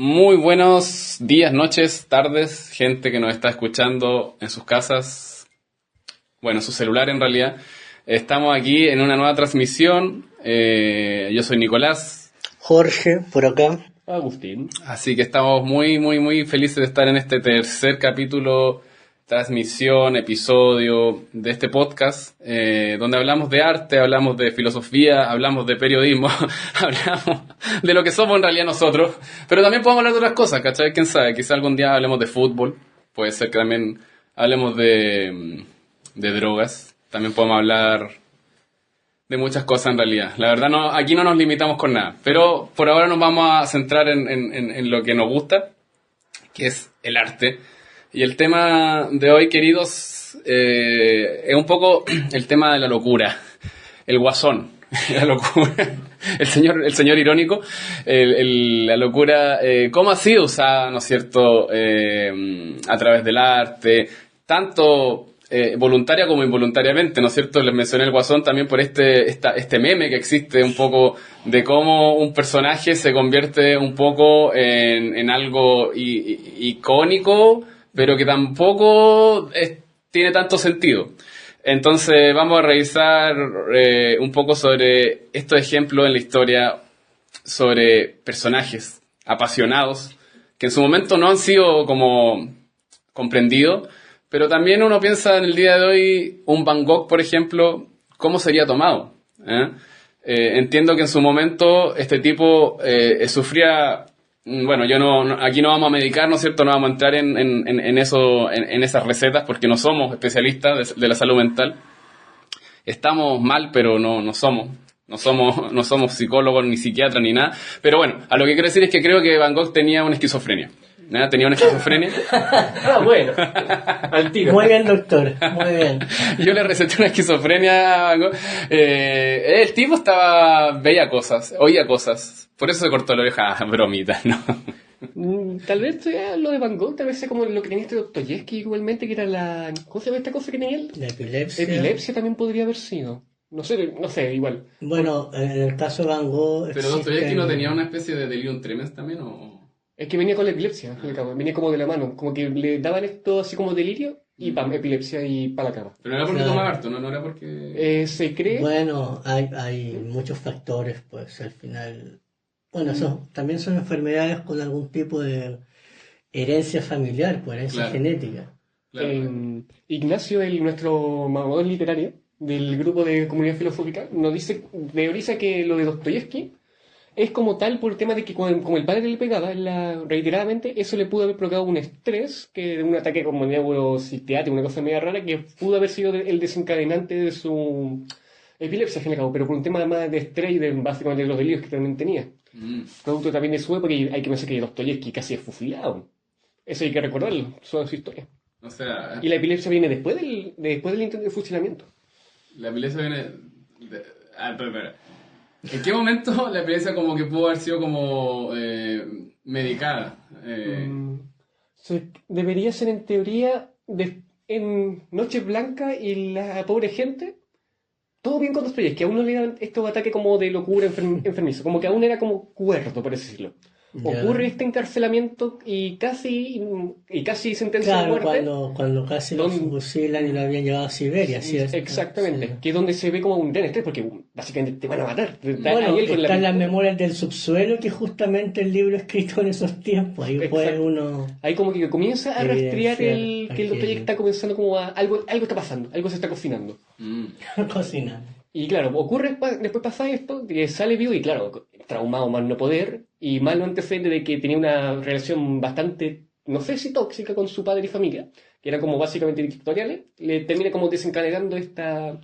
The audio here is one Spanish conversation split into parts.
Muy buenos días, noches, tardes, gente que nos está escuchando en sus casas, bueno, en su celular en realidad. Estamos aquí en una nueva transmisión. Yo soy Nicolás. Jorge, por acá. Agustín. Así que estamos muy felices de estar en este tercer capítulo, transmisión, episodio de este podcast, donde hablamos de arte, hablamos de filosofía, hablamos de periodismo, hablamos de lo que somos en realidad nosotros, pero también podemos hablar de otras cosas, ¿cachai? ¿Quién sabe? Quizá algún día hablemos de fútbol, puede ser que también hablemos de drogas, también podemos hablar de muchas cosas en realidad. La verdad, no, aquí no nos limitamos con nada, pero por ahora nos vamos a centrar en lo que nos gusta, que es el arte. Y el tema de hoy, queridos, es un poco el tema de la locura, el guasón, la locura, el señor irónico, la locura, cómo ha sido usada, ¿no es cierto?, a través del arte, tanto voluntaria como involuntariamente, ¿no es cierto? Les mencioné el guasón también por este meme que existe un poco de cómo un personaje se convierte un poco en algo icónico, pero que tampoco tiene tanto sentido. Entonces vamos a revisar un poco sobre estos ejemplos en la historia, sobre personajes apasionados, que en su momento no han sido como comprendidos, pero también uno piensa en el día de hoy, un Van Gogh, por ejemplo, ¿cómo sería tomado? Entiendo que en su momento este tipo sufría. Bueno, aquí no vamos a medicar, ¿no es cierto? No vamos a entrar en esas recetas porque no somos especialistas de la salud mental. Estamos mal, pero no somos psicólogos ni psiquiatras ni nada. Pero bueno, a lo que quiero decir es que creo que Van Gogh tenía una esquizofrenia. Tenía una esquizofrenia. Bueno, al tiro. Muy bien, doctor, muy bien. Yo le receté una esquizofrenia a Van Gogh. El tipo veía cosas, oía cosas. Por eso se cortó la oreja. Bromita, ¿no? Tal vez sea lo de Van Gogh, tal vez sea como lo que tenía Dostoyevsky igualmente, que era la... ¿Cómo se llama esta cosa que tenía él? La epilepsia. Epilepsia también podría haber sido. No sé, igual. Bueno, en el caso de Van Gogh... ¿Pero Dostoyevsky no tenía una especie de delirium tremens también o...? Es que venía con la epilepsia, venía como de la mano, como que le daban esto así como delirio y pam, epilepsia y para la cama. Pero no era porque tomaba harto, no era porque... Se cree... Bueno, hay muchos factores, pues al final... Bueno, también son enfermedades con algún tipo de herencia familiar, pues herencia genética. Claro. Ignacio, nuestro mamador literario del grupo de Comunidad Filosófica, nos dice, teoriza que lo de Dostoyevsky es como tal por el tema de que como el padre le pegaba reiteradamente, eso le pudo haber provocado un estrés, que un ataque como neuropsiquiátrico, una cosa media rara, que pudo haber sido el desencadenante de su epilepsia, al fin y al cabo, pero por un tema más de estrés y básicamente de los delirios que también tenía. Producto también de su época, y hay que pensar que Dostoyevsky casi es fusilado. Eso hay que recordarlo, su historia. O sea... Y la epilepsia viene después del intento de fusilamiento. La epilepsia viene... Espera. ¿En qué momento la epilepsia como que pudo haber sido como medicada? Debería ser en teoría en Noche Blanca y la pobre gente. Todo bien con Dostoyevsky, que a uno le daban estos ataques como de locura enfermizo, como que aún era como cuerdo, por así decirlo. Ocurre este encarcelamiento y casi sentencia de muerte. Cuando casi lo fusilan y lo habían llevado a Siberia, ¿cierto? Exactamente, sí. Que es donde se ve como un gran estrés, porque básicamente te van a matar. Bueno, están las memorias del subsuelo, que justamente el libro escrito en esos tiempos. Ahí puede uno... Ahí como que comienza a rastrear que el Dostoyevsky está comenzando como algo está pasando, algo se está cocinando. Cocinando. Y claro, después pasa esto, que sale vivo y claro, traumado más no poder, y malo antecedente de que tenía una relación bastante, no sé si tóxica con su padre y familia, que eran como básicamente dictatoriales, le termina como desencadenando esta...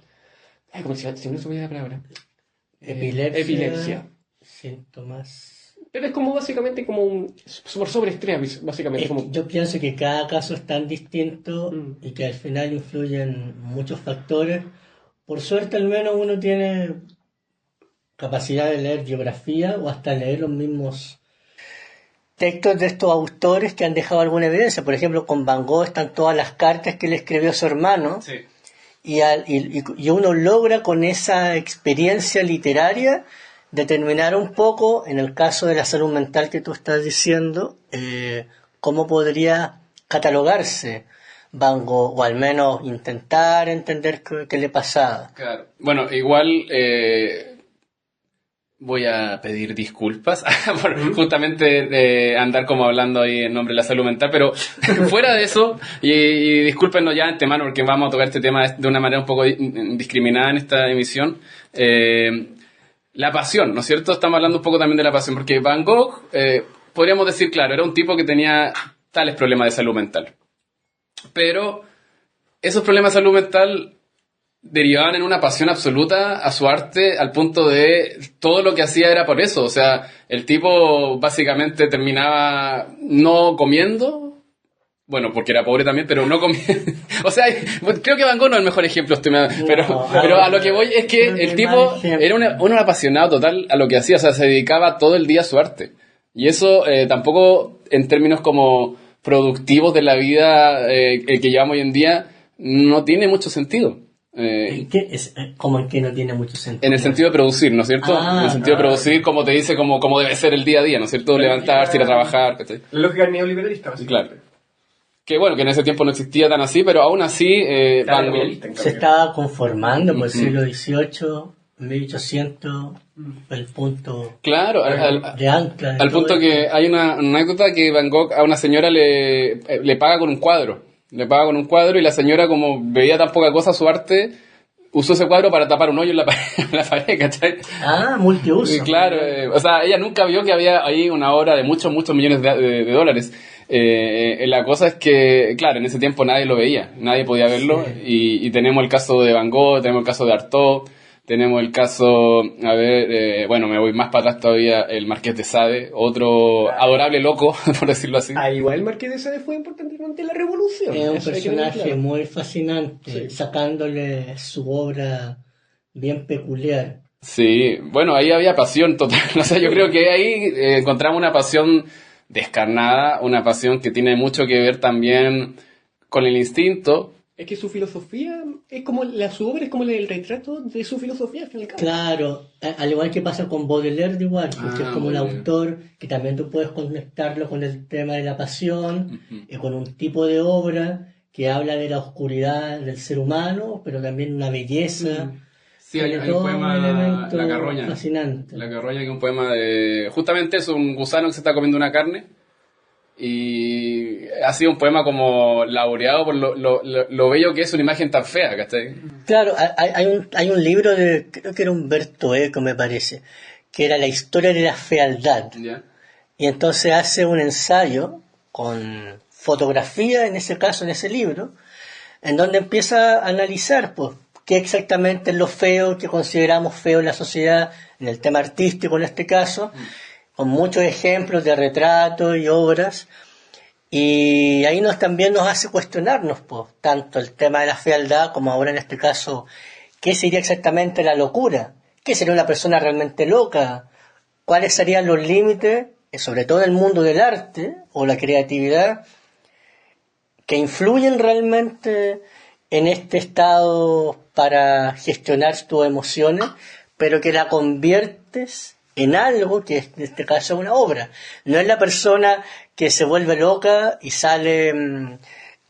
¿cómo se llama? Si no se me da la palabra. Epilepsia. Síntomas. Pero es como básicamente como un sobreestrés, básicamente. Yo pienso que cada caso es tan distinto y que al final influyen muchos factores. Por suerte al menos uno tiene capacidad de leer biografía o hasta leer los mismos textos de estos autores que han dejado alguna evidencia. Por ejemplo, con Van Gogh están todas las cartas que le escribió a su hermano. Sí. Y uno logra con esa experiencia literaria determinar un poco, en el caso de la salud mental que tú estás diciendo, cómo podría catalogarse Van Gogh, o al menos intentar entender qué le pasaba. Claro. Bueno, igual voy a pedir disculpas por justamente andar como hablando ahí en nombre de la salud mental, pero fuera de eso, y discúlpenos ya de antemano porque vamos a tocar este tema de una manera un poco discriminada en esta emisión, la pasión, ¿no es cierto? Estamos hablando un poco también de la pasión, porque Van Gogh, podríamos decir, claro, era un tipo que tenía tales problemas de salud mental, pero esos problemas de salud mental derivaban en una pasión absoluta a su arte, al punto de todo lo que hacía era por eso. O sea, el tipo básicamente terminaba no comiendo, bueno, porque era pobre también, pero no comía. O sea, creo que Van Gogh no es el mejor ejemplo, pero a lo que voy es que el tipo era un apasionado total a lo que hacía. O sea, se dedicaba todo el día a su arte. Y eso tampoco, en términos como productivos de la vida el que llevamos hoy en día, no tiene mucho sentido. ¿Cómo en qué no tiene mucho sentido? En el sentido de producir, ¿no es cierto? En el sentido de producir, como te dice, como debe ser el día a día, ¿no es cierto? Levantarse, ir a trabajar, ¿cachai? La lógica neoliberalista, básicamente. Claro. Que bueno, que en ese tiempo no existía tan así, pero aún así Van Gogh se estaba conformando por el siglo XVIII, 1800, el punto claro, de ancla. al punto que hay una anécdota que Van Gogh a una señora le paga con un cuadro. Le paga con un cuadro y la señora, como veía tan poca cosa su arte, usó ese cuadro para tapar un hoyo en la pared, ¿cachai? Ah, multiuso. Y claro, o sea, ella nunca vio que había ahí una obra de muchos millones de dólares. La cosa es que, claro, en ese tiempo nadie lo veía, nadie podía verlo, sí. Y tenemos el caso de Van Gogh, tenemos el caso de Artaud, tenemos el caso, bueno, me voy más para atrás todavía, el Marqués de Sade, otro adorable loco, por decirlo así. Igual el Marqués de Sade fue importante durante la Revolución. Es un personaje muy fascinante, sí. Sacándole su obra bien peculiar. Sí, bueno, ahí había pasión total, o sea, yo creo que ahí encontramos una pasión descarnada, una pasión que tiene mucho que ver también con el instinto. Es que su filosofía es como su obra es como el retrato de su filosofía al fin y al cabo. Claro, al igual que pasa con Baudelaire, igual, porque es como un autor que también tú puedes conectarlo con el tema de la pasión, y con un tipo de obra que habla de la oscuridad del ser humano, pero también una belleza. Sí, hay un poema, La Carroña. Fascinante. La Carroña, que es un poema de... Justamente es un gusano que se está comiendo una carne. Y ha sido un poema como laureado por lo bello que es una imagen tan fea, ¿cachai? Claro, hay un libro de, creo que era Humberto Eco, me parece, que era La historia de la fealdad. ¿Ya? Y entonces hace un ensayo con fotografía, en ese caso, en ese libro, en donde empieza a analizar, pues, qué exactamente es lo feo que consideramos feo en la sociedad, en el tema artístico en este caso, con muchos ejemplos de retratos y obras, y ahí también nos hace cuestionarnos, pues, tanto el tema de la fealdad como ahora en este caso, qué sería exactamente la locura, qué sería una persona realmente loca, cuáles serían los límites, sobre todo en el mundo del arte o la creatividad, que influyen realmente en este estado para gestionar tus emociones, pero que la conviertes en algo que en este caso es una obra. No es la persona que se vuelve loca y sale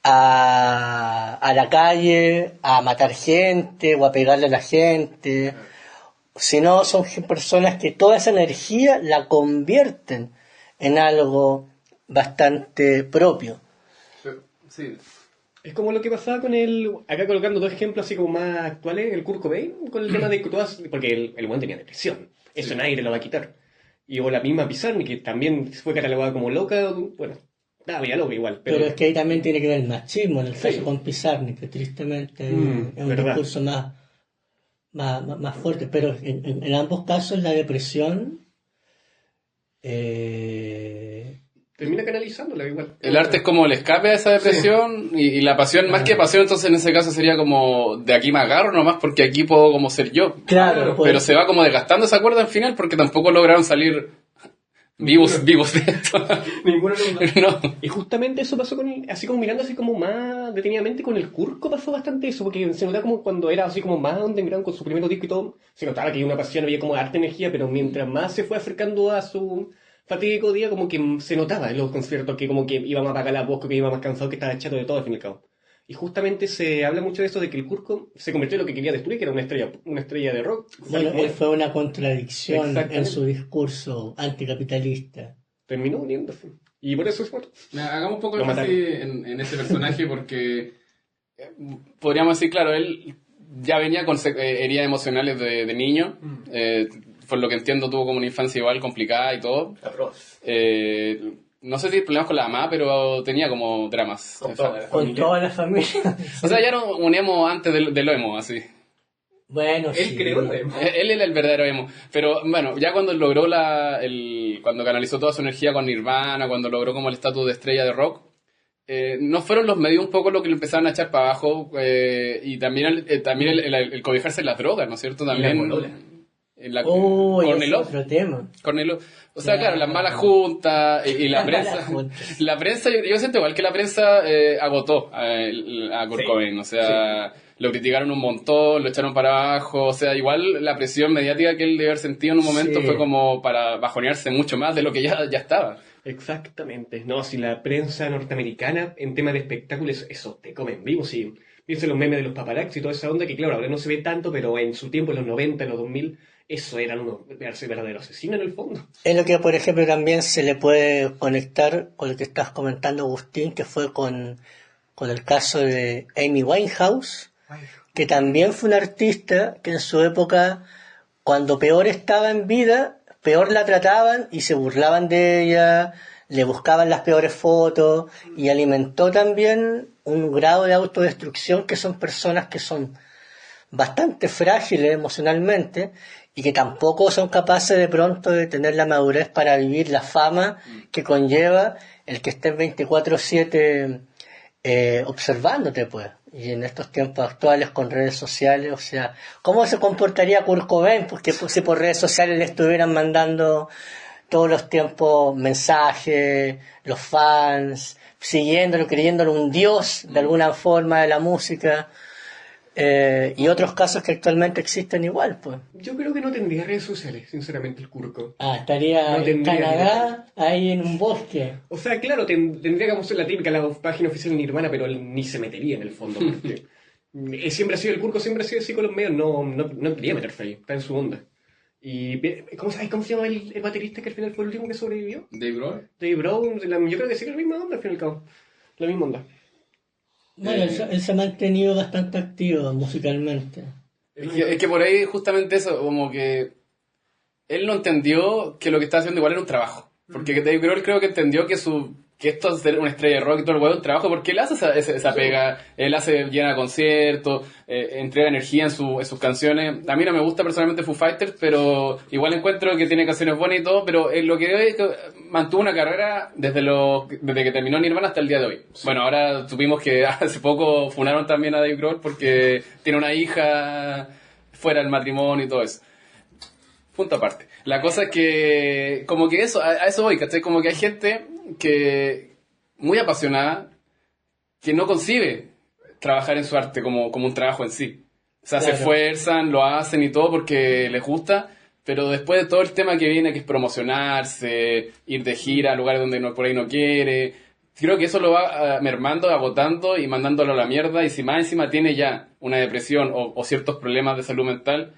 a la calle a matar gente o a pegarle a la gente, sino son personas que toda esa energía la convierten en algo bastante propio. Sí. Es como lo que pasaba con acá colocando dos ejemplos así como más actuales, el Kurt Cobain, con el tema de todas, porque el buen tenía depresión, eso sí. Nadie le lo va a quitar. Y o la misma Pizarnik, que también fue catalogada como loca, bueno, había loca igual. Pero es que ahí también tiene que ver el machismo, en el caso con Pizarnik, que tristemente es un discurso más fuerte, pero en ambos casos la depresión... termina canalizándola igual. El arte es como el escape a esa depresión, sí. y la pasión, más que pasión, entonces en ese caso sería como de aquí me agarro nomás porque aquí puedo como ser yo. Claro. Pero se va como desgastando esa cuerda al final porque tampoco lograron salir vivos de esto. Ninguno No. Y justamente eso pasó con así como mirando así como más detenidamente con el Kurko pasó bastante eso, porque se notaba como cuando era así como más underground con su primer disco y todo, se notaba que había una pasión, había como harta energía, pero mientras más se fue acercando a su fatídico día, como que se notaba en los conciertos que como que iba más apagar la voz, que iba más cansado, que estaba chato de todo al fin y al cabo. Y justamente se habla mucho de eso, de que el Kurko se convirtió en lo que quería destruir, que era una estrella de rock. Bueno, él fue una contradicción Exactamente. en su discurso anticapitalista. Terminó uniéndose. Y por eso es muerto. Hagamos un poco de Lo mataron. énfasis en ese personaje porque podríamos decir, claro, él ya venía con heridas emocionales de niño. Por lo que entiendo tuvo como una infancia igual complicada y todo. No sé si problemas con la mamá, pero tenía como dramas. Con toda la familia. O sea, ya nos unimos antes de lo emo, así. Bueno, Él sí. creó el emo. Él era el verdadero emo. Pero bueno, ya cuando logró cuando canalizó toda su energía con Nirvana, cuando logró como el estatus de estrella de rock, no fueron los medios un poco lo que le empezaron a echar para abajo, y también el cobijarse en las drogas, ¿no es cierto? También es otro tema. Corneló. O sea, claro, las malas juntas y la prensa. La prensa, yo siento igual que la prensa agotó a Kurt Cobain. O sea, lo criticaron un montón, lo echaron para abajo. O sea, igual la presión mediática que él debe haber sentido en un momento fue como para bajonearse mucho más de lo que ya estaba. Exactamente. No, si la prensa norteamericana en tema de espectáculos, eso te comen vivo, sí. Piensa en los memes de los paparazzi y toda esa onda que, claro, ahora no se ve tanto, pero en su tiempo, en los 90, en los 2000, eso eran unos verdaderos asesinos en el fondo. Es lo que, por ejemplo, también se le puede conectar con lo que estás comentando, Agustín, que fue con el caso de Amy Winehouse, que también fue una artista que en su época, cuando peor estaba en vida, peor la trataban y se burlaban de ella, le buscaban las peores fotos y alimentó también un grado de autodestrucción, que son personas que son bastante frágiles emocionalmente y que tampoco son capaces de pronto de tener la madurez para vivir la fama que conlleva el que estés 24/7 observándote, pues. Y en estos tiempos actuales con redes sociales, o sea, ¿cómo se comportaría Kurt Cobain? Porque si por redes sociales le estuvieran mandando todos los tiempos mensajes, los fans, siguiéndolo, creyéndolo un dios de alguna forma de la música, y otros casos que actualmente existen igual, pues. Yo creo que no tendría redes sociales, sinceramente, el Kurko. Estaría No en tendría Canadá, ahí en un bosque. O sea, claro, tendría que ser la típica, la página oficial de Nirvana, pero él ni se metería en el fondo. Porque siempre ha sido, el Kurko siempre ha sido así con los medios, no quería meterse ahí, está en su onda. Y ¿cómo se llama el baterista que al final fue el último que sobrevivió? Dave Grohl. Dave Brown, yo creo que sí que es la misma onda al fin y al cabo. La misma onda. Bueno, él se ha mantenido bastante activo musicalmente. Es que por ahí justamente eso, como que él no entendió que lo que estaba haciendo igual era un trabajo. Porque Dave Grohl creo que entendió que esto es ser una estrella de rock y todo el huevo es un trabajo, porque él hace esa pega, él llena conciertos, entrega energía en sus canciones. A mí no me gusta personalmente Foo Fighters, pero igual encuentro que tiene canciones buenas y todo, pero lo que veo es que mantuvo una carrera desde que terminó Nirvana hasta el día de hoy. Sí. Bueno, ahora supimos que hace poco funaron también a Dave Grohl porque tiene una hija fuera del matrimonio y todo eso. Punto aparte. La cosa es que, como que a eso voy, ¿cachai? Como que hay gente que, muy apasionada, que no concibe trabajar en su arte como un trabajo en sí. O sea, claro, se esfuerzan, lo hacen y todo porque les gusta, pero después de todo el tema que viene, que es promocionarse, ir de gira a lugares donde por ahí no quiere, creo que eso lo va mermando, agotando y mandándolo a la mierda, y si más encima tiene ya una depresión o ciertos problemas de salud mental,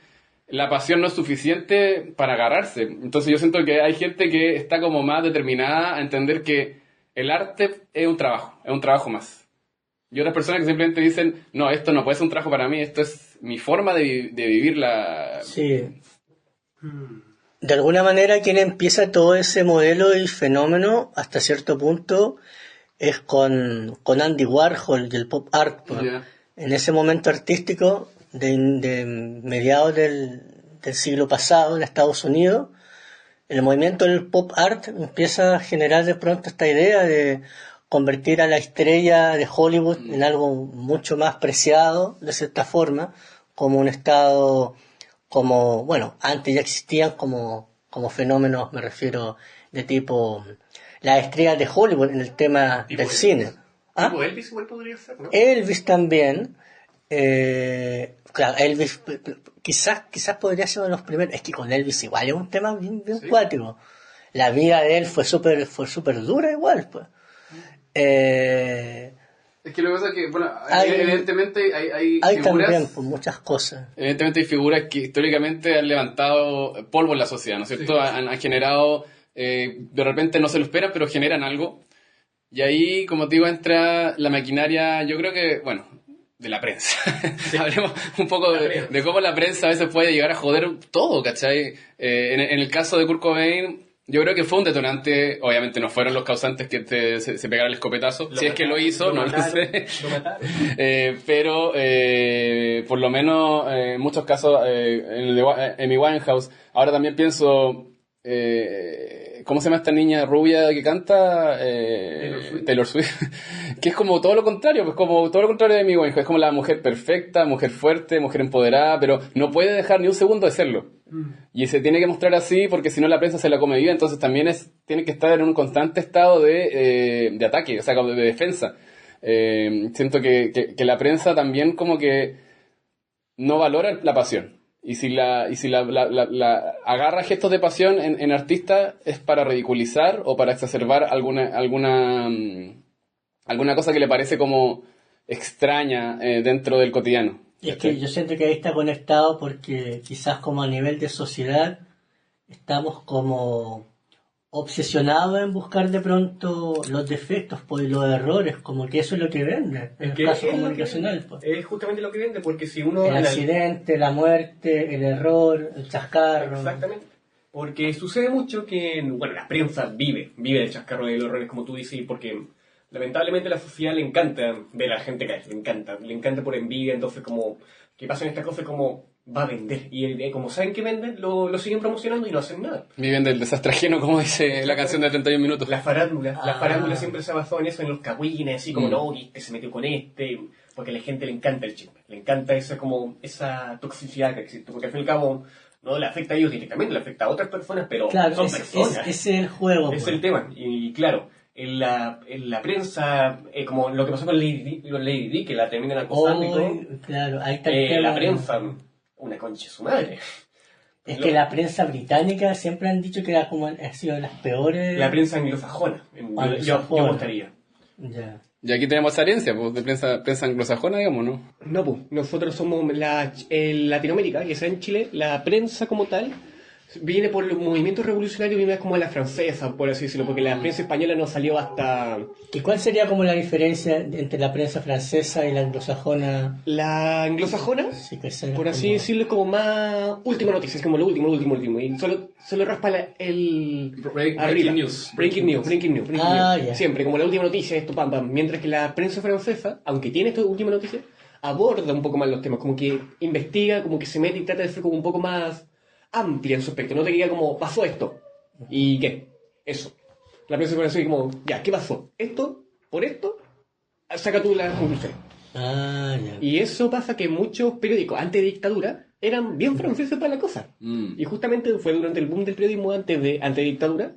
la pasión no es suficiente para agarrarse. Entonces yo siento que hay gente que está como más determinada a entender que el arte es un trabajo más. Y otras personas que simplemente dicen, no, esto no puede ser un trabajo para mí, esto es mi forma de vivir la... Sí. De alguna manera quien empieza todo ese modelo y fenómeno hasta cierto punto es con Andy Warhol y el pop art. Yeah. En ese momento artístico de mediados del siglo pasado en Estados Unidos, el movimiento del pop art empieza a generar de pronto esta idea de convertir a la estrella de Hollywood en algo mucho más preciado, de cierta forma, como un estado, como, bueno, antes ya existían como fenómenos, me refiero, de tipo las estrellas de Hollywood en el tema Tipo del Elvis. cine. ¿Ah? Tipo Elvis igual podría ser, ¿no? Elvis también. Claro, Elvis quizás podría ser uno de los primeros. Es que con Elvis igual es un tema bien Sí. cuático. La vida de él fue súper dura igual, pues. Es que lo que pasa es que, bueno, Hay- evidentemente hay Hay figuras... también pues, muchas cosas. Evidentemente hay figuras que históricamente han levantado polvo en la sociedad, ¿no es cierto? Sí. Han generado, de repente no se lo esperan, pero generan algo. Y ahí, como te digo, entra la maquinaria, yo creo que, bueno, de la prensa. Hablemos un poco de cómo la prensa a veces puede llegar a joder todo, ¿cachai? En el caso de Kurt Cobain, yo creo que fue un detonante, obviamente no fueron los causantes que se pegara el escopetazo, si es que lo hizo, no lo sé. Lo mataron. Pero por lo menos en muchos casos en el de Amy Winehouse, ahora también pienso ¿cómo se llama esta niña rubia que canta? Taylor Swift. Que es como todo lo contrario, pues como todo lo contrario de Amy Winehouse, es como la mujer perfecta, mujer fuerte, mujer empoderada, pero no puede dejar ni un segundo de serlo. Y se tiene que mostrar así porque si no la prensa se la come viva, entonces también tiene que estar en un constante estado de ataque, o sea, como de defensa. Siento que la prensa también como que no valora la pasión. Y si la agarra gestos de pasión en artistas es para ridiculizar o para exacerbar alguna cosa que le parece como extraña dentro del cotidiano. Y es que yo siento que ahí está conectado porque quizás como a nivel de sociedad estamos como obsesionados en buscar de pronto los defectos pues, y los errores, como que eso es lo que vende en el Que caso es lo comunicacional. que- Pues. Es justamente lo que vende, porque si uno... El accidente, la muerte, el error, el chascarro. Exactamente. Porque sucede mucho que, bueno, la prensa vive del chascarro de los errores, como tú dices, porque lamentablemente a la sociedad le encanta ver a la gente caer, le encanta por envidia, entonces como que pasan estas cosas como va a vender, y como saben que venden, lo siguen promocionando y no hacen nada. Viven del desastre ajeno, como dice la canción de 31 minutos. La farándula Ah. siempre se ha basado en eso, en los cagüines, así como, no, que este se metió con este, porque a la gente le encanta el chisme, le encanta esa toxicidad que existe, porque al fin y al cabo no le afecta a ellos directamente, le afecta a otras personas, pero Claro, son ese personas. es el juego. Es pues. el tema. Y claro, en la prensa, como lo que pasó con Lady Di, que la terminan acosando y todo, Hoy, claro, ahí está el tema. la prensa, una concha de su madre. Es que la prensa británica siempre han dicho que era como ha sido de las peores. La prensa anglosajona, yo Anglosajona. gustaría. Ya. Y aquí tenemos esa herencia, pues, de prensa anglosajona, digamos, ¿no? No, pues, nosotros somos en Latinoamérica, y sea en Chile, la prensa como tal viene por los movimientos revolucionarios, viene más como la francesa, por así decirlo, porque la prensa española no salió hasta... ¿Y cuál sería como la diferencia entre la prensa francesa y la anglosajona? La anglosajona, Sí, que sea por así como- decirlo, es como más última noticia, es como lo último. Y solo raspa el... Breaking arriba. news. Breaking news. Ah, ya. Siempre, como la última noticia, esto, pam, pam. Mientras que la prensa francesa, aunque tiene esta última noticia, aborda un poco más los temas, como que investiga, como que se mete y trata de ser como un poco más amplia en su aspecto. No te diga como, pasó esto. ¿Y qué? Eso. La prensa francesa es como, ya, ¿qué pasó? ¿Esto? ¿Por esto? Saca tú la conclusión. Ah, ya. Y eso pasa que muchos periódicos antes de dictadura eran bien franceses para la cosa. Mm. Y justamente fue durante el boom del periodismo antes de dictadura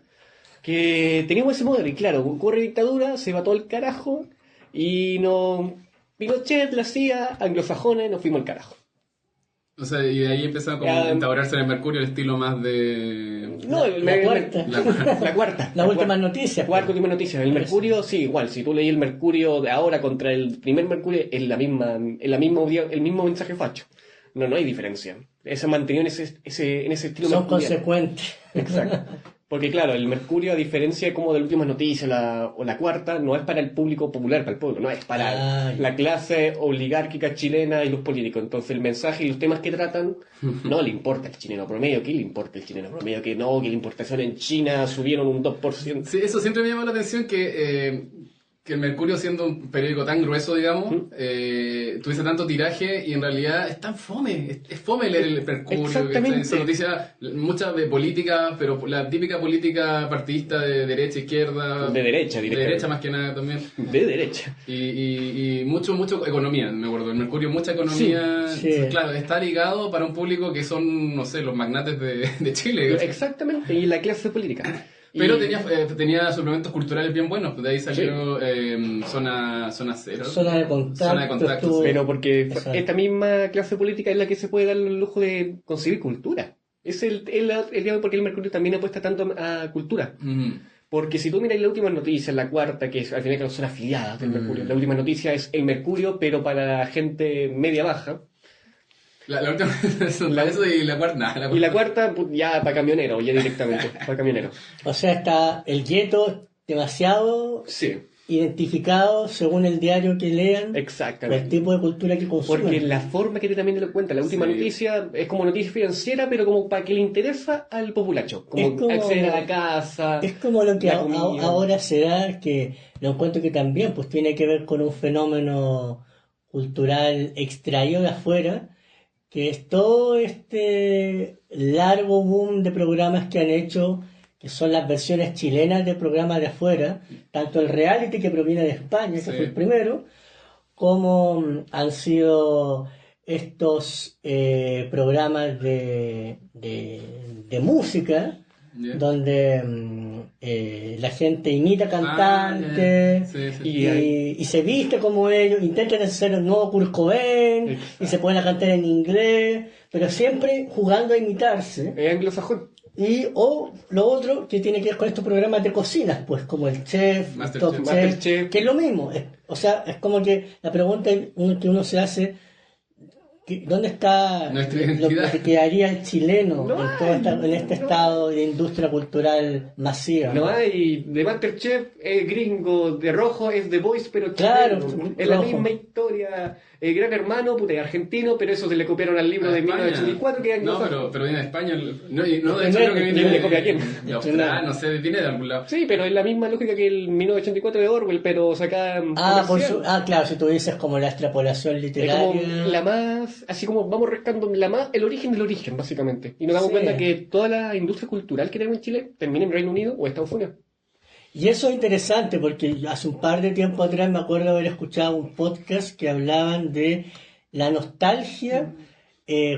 que teníamos ese modelo. Y claro, ocurre dictadura, se va todo el carajo y no... Pinochet, la CIA, anglosajones, nos fuimos al carajo. O sea, y de ahí empieza como Ya, a instaurarse en el Mercurio el estilo más de... No, La cuarta. La cuarta. Las últimas noticias. Cuarta última noticia. El Mercurio, sí, igual. Si tú leí el Mercurio de ahora contra el primer Mercurio, es el mismo mensaje facho. No hay diferencia. Se ha mantenido en ese estilo Son mercuriano. consecuentes. Exacto. Porque claro, el Mercurio, a diferencia como de las últimas noticias o la cuarta, no es para el público popular, para el pueblo, no es para la clase oligárquica chilena y los políticos. Entonces el mensaje y los temas que tratan no le importa al chileno promedio. ¿Qué le importa al chileno promedio? Que no, que la importación en China subieron un 2%. Sí, eso siempre me llamó la atención que el Mercurio, siendo un periódico tan grueso, digamos, tuviese tanto tiraje y en realidad es tan fome. Es fome leer el Mercurio. Exactamente. Son noticias, muchas de política, pero la típica política partidista de derecha, izquierda. De derecha, De directamente. derecha más que nada también. De derecha. Y mucho economía, me acuerdo. El Mercurio, mucha economía. Sí, sí. Entonces, claro, está ligado para un público que son, no sé, los magnates de Chile. Exactamente, y la clase política. Pero tenía suplementos culturales bien buenos, pues de ahí salió zona cero. Zona de contacto. Sí. Pero porque Exacto. esta misma clase política es la que se puede dar el lujo de concebir cultura. Es el día de hoy porque el Mercurio también apuesta tanto a cultura. Porque si tú miras la última noticia, la cuarta, que es, al final que son afiliadas del Mercurio, la última noticia es el Mercurio, pero para la gente media-baja. La última eso y la cuarta, nada. Y la cuarta, pues, ya para camioneros, ya directamente, para camioneros. O sea, está el gueto demasiado Sí, identificado según el diario que lean, el exactamente. tipo de cultura que consumen. Porque la forma que también te lo cuenta, la última Sí. noticia es como noticia financiera, pero como para que le interesa al populacho. Como, Es como- acceder a la casa. Es como lo que la comida. ahora se da, que lo encuentro que también pues tiene que ver con un fenómeno cultural extraído de afuera, que es todo este largo boom de programas que han hecho, que son las versiones chilenas de programas de afuera, tanto el reality que proviene de España, que Sí. fue el primero, como han sido estos programas de música, Yeah. donde la gente imita cantantes Yeah. Sí. y se viste como ellos, intentan hacer el nuevo Kurt Cobain Exacto. y se ponen a cantar en inglés, pero siempre jugando a imitarse. Es anglosajón. Y o lo otro que tiene que ver con estos programas de cocinas, pues como el Chef, Masterchef. Top Masterchef. Chef, que es lo mismo. O sea, es como que la pregunta que uno se hace, ¿dónde está Nuestra lo identidad? que quedaría el chileno No en, hay, en este no. estado de industria cultural masiva? No hay de Masterchef, es gringo, de rojo es The Voice, pero Claro, chileno. Es la rojo. misma historia. El Gran Hermano, puta, es argentino, pero eso se le copiaron al libro A de España. 1984 que es No, anglosajón. pero viene de España. No, de hecho Primero, creo que viene ¿le copia a quién? de Australia, no sé, viene de algún lado. Sí, pero es la misma lógica que el 1984 de Orwell, pero sacada comercial. Claro, si tú dices como la extrapolación Es literaria. como la más, así como vamos rescatando el origen del origen, básicamente. Y nos damos Sí. cuenta que toda la industria cultural que tenemos en Chile termina en Reino Unido o Estados Unidos. Y eso es interesante porque hace un par de tiempo atrás me acuerdo haber escuchado un podcast que hablaban de la nostalgia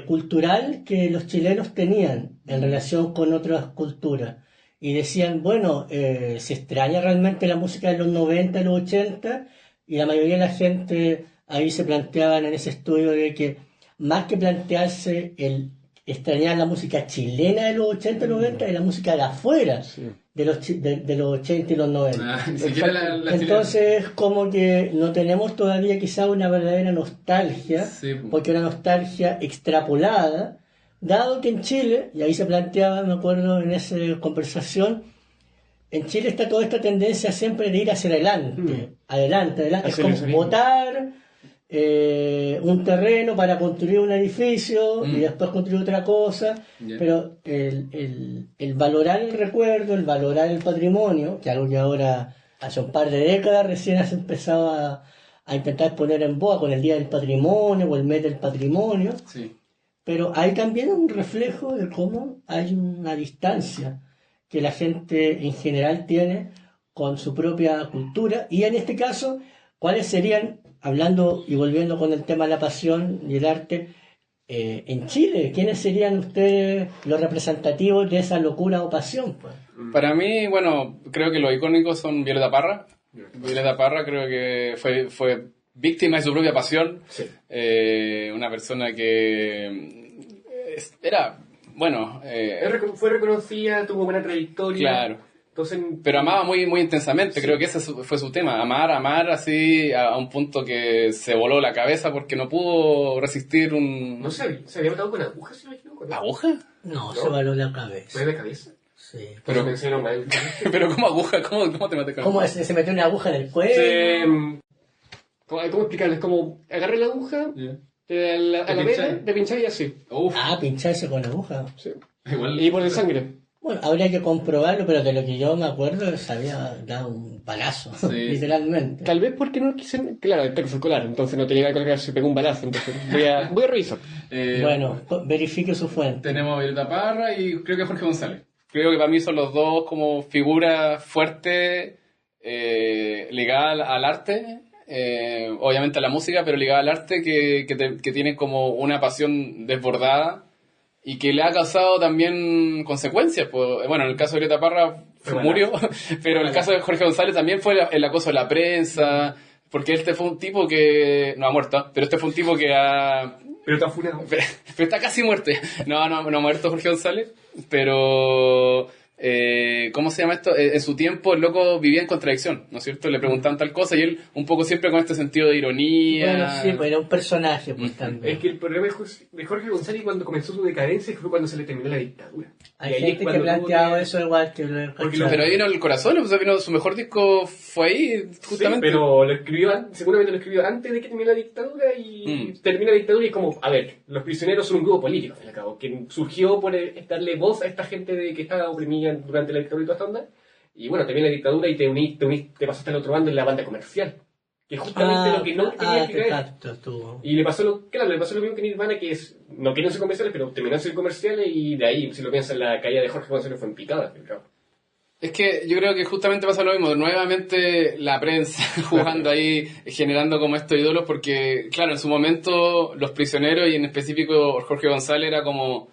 cultural que los chilenos tenían en relación con otras culturas. Y decían, bueno, se extraña realmente la música de los 90, los 80, y la mayoría de la gente ahí se planteaban en ese estudio de que más que plantearse el extrañar la música chilena de los 80 y 90, es la música de afuera de los 80 y los 90. Ah, ni siquiera la Entonces, como que no tenemos todavía quizá una verdadera nostalgia, Sí, pues. porque una nostalgia extrapolada, dado que en Chile, y ahí se planteaba, me acuerdo en esa conversación, en Chile está toda esta tendencia siempre de ir hacia adelante, adelante. Es Hacia como el mismo. botar un terreno para construir un edificio y después construir otra cosa, Ya. pero el valorar el recuerdo, el valorar el patrimonio, que algo que ahora hace un par de décadas recién has empezado a intentar poner en boga con el Día del Patrimonio o el Mes del Patrimonio, Sí. pero hay también un reflejo de cómo hay una distancia que la gente en general tiene con su propia cultura y en este caso, ¿cuáles serían, hablando y volviendo con el tema de la pasión y el arte, en Chile, quiénes serían ustedes los representativos de esa locura o pasión? Pues? Para mí, bueno, creo que los icónicos son Violeta Parra. Violeta Parra creo que fue víctima de su propia pasión. Sí. Una persona que era, bueno, Fue reconocida, tuvo buena trayectoria. claro. Entonces, Pero amaba muy, muy intensamente, creo que ese fue su tema, amar así a un punto que se voló la cabeza porque no pudo resistir un... no sé, se había matado con agujas, si no me equivoco. ¿No? ¿Aguja? No, se való la cabeza. ¿Fue de cabeza? Sí. Pero- me enseñaron mal. Pero ¿cómo aguja? ¿Cómo te maté con ¿Cómo aguja? se metió una aguja en el cuello? ¿Cómo explicarles? Como agarré la aguja, Yeah. a la Te vena, pincháis. te pincháis y así. Uf, Pincharse con aguja. Sí. igual... Y por el sangre. Bueno, habría que comprobarlo, pero de lo que yo me acuerdo se había dado un balazo, Sí. literalmente. Tal vez porque no quise... Claro, el texto escolar, entonces no tenía que colgar, se pegó un balazo. Entonces voy a revisar. Bueno, verifique su fuente. Tenemos a Violeta Parra y creo que Jorge González. Creo que para mí son los dos como figuras fuertes ligadas al arte, obviamente a la música, pero ligadas al arte que tienen como una pasión desbordada y que le ha causado también consecuencias. Pues, bueno, en el caso de Violeta Parra murió, pero el caso de Jorge González también fue el acoso de la prensa, porque este fue un tipo que no ha muerto, pero este fue un tipo que ha... Pero está funado. Pero está casi muerto. No ha muerto Jorge González, pero... ¿cómo se llama esto? En su tiempo el loco vivía en contradicción, ¿no es cierto? Le preguntaban tal cosa y él un poco siempre con este sentido de ironía. Bueno, sí, pues era un personaje, pues también. Es que el problema de Jorge González cuando comenzó su decadencia fue cuando se le terminó la dictadura. Hay gente que ha planteado eso igual que lo he escuchado. Pero ahí vino el corazón, o sea, vino su mejor disco fue ahí, justamente. Sí, pero lo escribió, seguramente lo escribió antes de que termine la dictadura y termina la dictadura y es como, a ver, los prisioneros son un grupo político, al cabo, que surgió por darle voz a esta gente que estaba oprimida durante la dictadura y toda esta onda. Y bueno, termina la dictadura y te pasaste al otro bando en la banda comercial. Que es justamente lo que no quería que caer. Y le pasó lo mismo que Nirvana, que es, no quieren ser comerciales, pero terminaron ser comerciales y de ahí, si lo piensas, la caída de Jorge González fue en picada. Es que yo creo que justamente pasa lo mismo, nuevamente la prensa jugando ahí, generando como estos ídolos, porque claro, en su momento los prisioneros y en específico Jorge González era como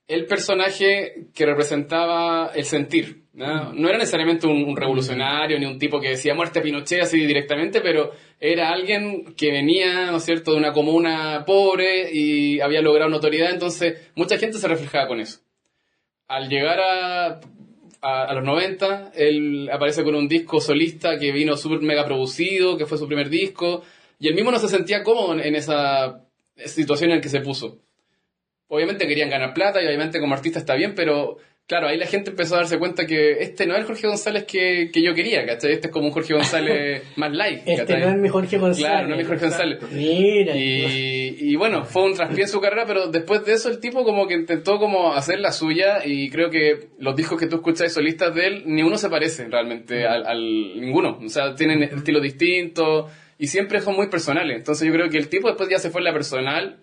el personaje que representaba el sentir, ¿no? No era necesariamente un revolucionario ni un tipo que decía muerte a Pinochet así directamente, pero era alguien que venía, ¿no es cierto?, de una comuna pobre y había logrado notoriedad, entonces mucha gente se reflejaba con eso. Al llegar a los 90, él aparece con un disco solista que vino súper mega producido, que fue su primer disco, y él mismo no se sentía cómodo en esa situación en la que se puso. Obviamente querían ganar plata y obviamente como artista está bien, pero claro, ahí la gente empezó a darse cuenta que este no es el Jorge González que yo quería, ¿cachai? Este es como un Jorge González más light, ¿cachai? Este no es mi Jorge González. Claro, no es mi Jorge González. Mira. Y bueno, fue un traspié en su carrera, pero después de eso el tipo como que intentó como hacer la suya y creo que los discos que tú escuchas solistas de él, ni uno se parece realmente al ninguno. O sea, tienen estilos distintos y siempre son muy personales. Entonces yo creo que el tipo después ya se fue en la personal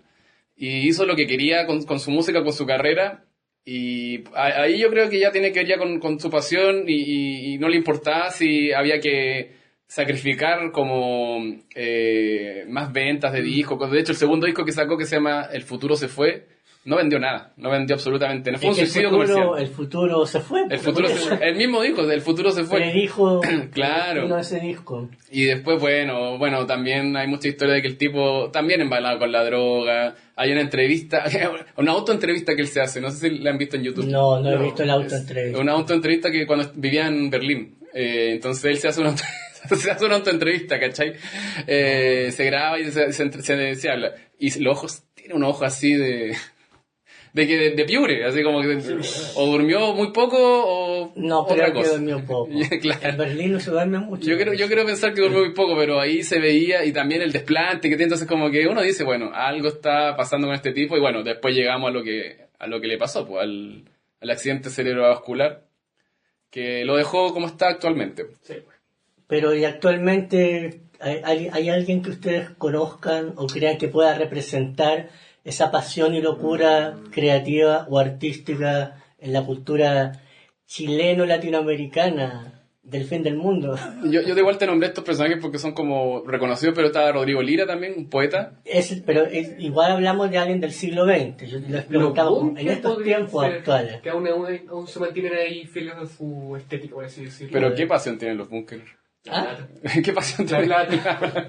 y hizo lo que quería con su música, con su carrera. Y ahí yo creo que ya tiene que ver ya con su pasión y no le importaba si había que sacrificar como más ventas de discos. De hecho, el segundo disco que sacó, que se llama El futuro se fue, no vendió nada, no vendió absolutamente nada. Fue un suicidio comercial. El futuro se fue. El mismo dijo, El futuro se fue. Predijo claro. ese disco. Y después, bueno, también hay mucha historia de que el tipo también embalado con la droga. Hay una entrevista, una autoentrevista que él se hace, no sé si la han visto en YouTube. No he visto la autoentrevista. Una autoentrevista que cuando vivía en Berlín. Entonces él se hace una autoentrevista, ¿cachai? Se graba y se habla. Y los ojos, tiene un ojo así de piure, así como que o durmió muy poco o no, otra cosa. Que durmió poco. Claro. En Berlín no se duerme mucho. Yo quiero pensar que durmió muy poco, pero ahí se veía y también el desplante que tiene, entonces como que uno dice, bueno, algo está pasando con este tipo y bueno, después llegamos a lo que le pasó, pues al accidente cerebrovascular que lo dejó como está actualmente. Sí. Pero ¿y actualmente hay alguien que ustedes conozcan o crean que pueda representar esa pasión y locura creativa o artística en la cultura chileno-latinoamericana del fin del mundo? Yo de igual te nombré estos personajes porque son como reconocidos, pero está Rodrigo Lira también, un poeta. Igual hablamos de alguien del siglo XX. Yo les preguntaba en estos tiempos actuales. Que aún se mantienen ahí fieles a su estética, por así decirlo. Pero ¿qué pasión tienen los bunkers? ¿Ah? ¿Qué pasión tienen? La plata.